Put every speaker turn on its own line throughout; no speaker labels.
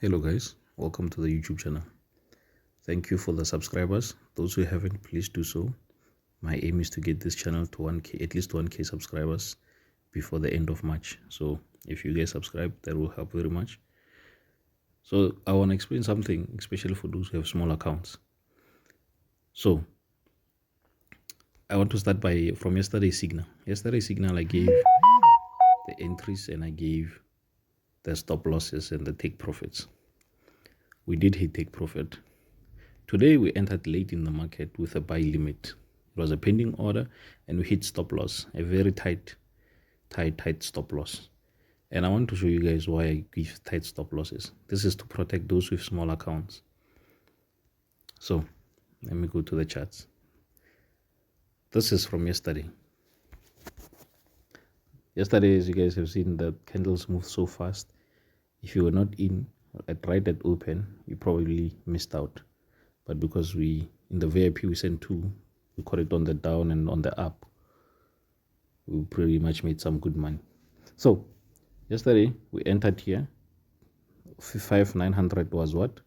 Hello guys, welcome to the YouTube channel. Thank you for the subscribers. Those who haven't, please do so. My aim is to get this channel to 1k, at least 1k subscribers before the end of March. So if you guys subscribe, that will help very much. So I want to explain something, especially for those who have small accounts. So I want to start from yesterday's signal. Yesterday's signal, I gave the entries and I gave the stop losses and the take profits. We did hit take profit. Today we entered late in the market with a buy limit. It was a pending order and we hit stop loss, a very tight stop loss. And I want to show you guys why I give tight stop losses. This is to protect those with small accounts. So let me go to the charts. This is from yesterday. Yesterday, as you guys have seen, the candles moved so fast. If you were not in right at open, you probably missed out. But because in the VIP we sent two, we caught it on the down and on the up, we pretty much made some good money. So yesterday we entered here. 5,900 was what?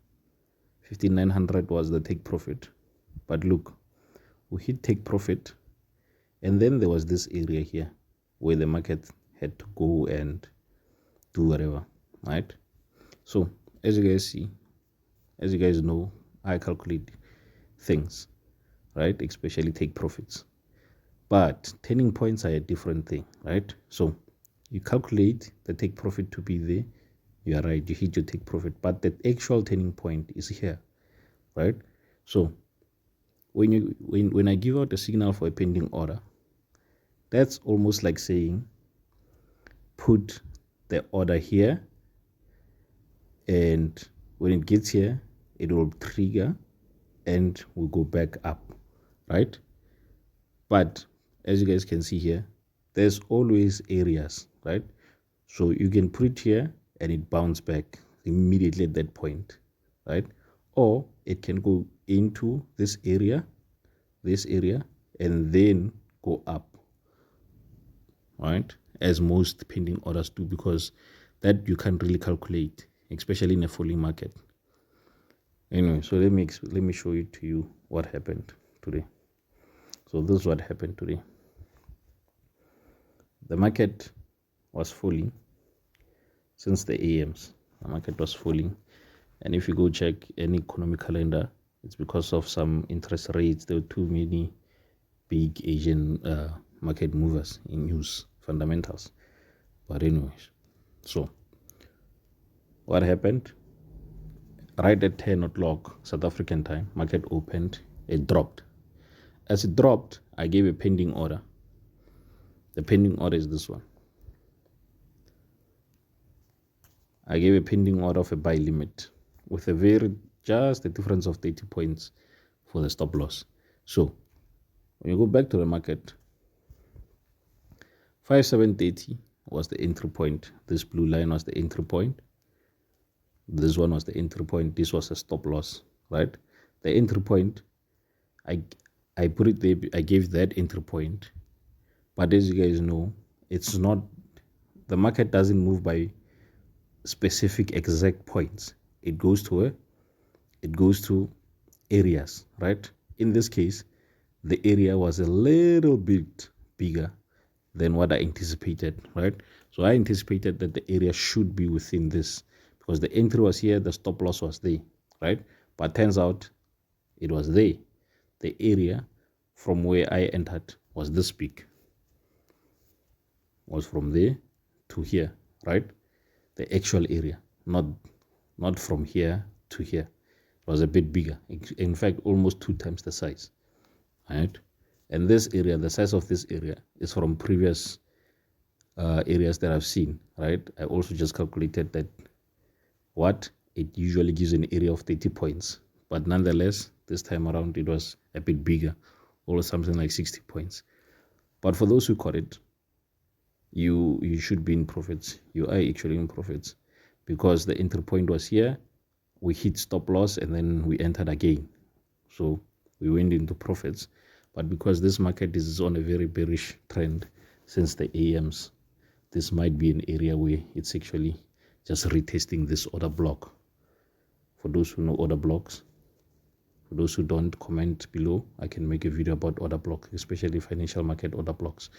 5,900 was the take profit. But look, we hit take profit, and then there was this area here where the market had to go and do whatever, right? So as you guys see, as you guys know, I calculate things, right? Especially take profits. But turning points are a different thing, right? So you calculate the take profit to be there. You are right, you hit your take profit, but the actual turning point is here, right? So when I give out a signal for a pending order, that's almost like saying put the order here, and when it gets here, it will trigger and will go back up, right? But as you guys can see here, there's always areas, right? So you can put it here and it bounce back immediately at that point, right? Or it can go into this area, and then go up, right? As most pending orders do, because that you can't really calculate, especially in a falling market. Anyway, so let me show you to you what happened today. So this is what happened today. The market was falling since the AMs. The market was falling, and if you go check any economic calendar, it's because of some interest rates. There were too many big Asian market movers in news fundamentals. But anyways, so what happened? Right at 10 o'clock South African time, market opened, it dropped. As it dropped, I gave a pending order. The pending order is this one. I gave a pending order of a buy limit with just a difference of 30 points for the stop loss. So when you go back to the market, 5730 was the entry point. This blue line was the entry point. This one was the entry point. This was a stop loss, right? The entry point, I put it there. I gave that entry point, but as you guys know, it's not, the market doesn't move by specific exact points. It goes to areas, right? In this case, the area was a little bit bigger than what I anticipated, right? So I anticipated that the area should be within this, because the entry was here, the stop loss was there, right? But turns out it was there. The area from where I entered was this big, was from there to here, right? The actual area, not from here to here. It was a bit bigger, in fact almost 2 times the size, right? And this area, the size of this area is from previous areas that I've seen, right? I also just calculated that it usually gives an area of 30 points, but nonetheless this time around it was a bit bigger, or something like 60 points. But for those who caught it, you should be in profits. You are actually in profits, because the entry point was here, we hit stop loss, and then we entered again, so we went into profits. But because this market is on a very bearish trend since the AMs, this might be an area where it's actually just retesting this order block, For those who know order blocks, for those who don't, comment below. I can make a video about order block, especially financial market order blocks.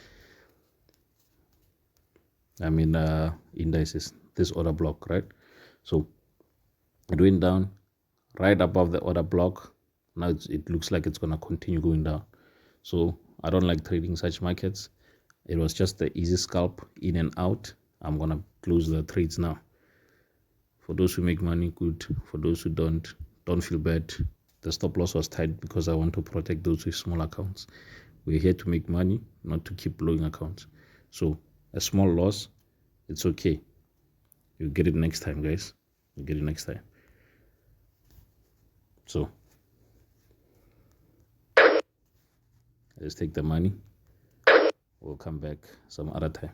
I mean indices, this order block, right? So it went down right above the order block. Now it looks like it's going to continue going down. So I don't like trading such markets. It was just the easy scalp, in and out. I'm going to close the trades now. For those who make money, good. For those who don't feel bad. The stop loss was tight because I want to protect those with small accounts. We're here to make money, not to keep blowing accounts. So a small loss, it's okay. You'll get it next time, guys. You'll get it next time. So let's take the money. We'll come back some other time.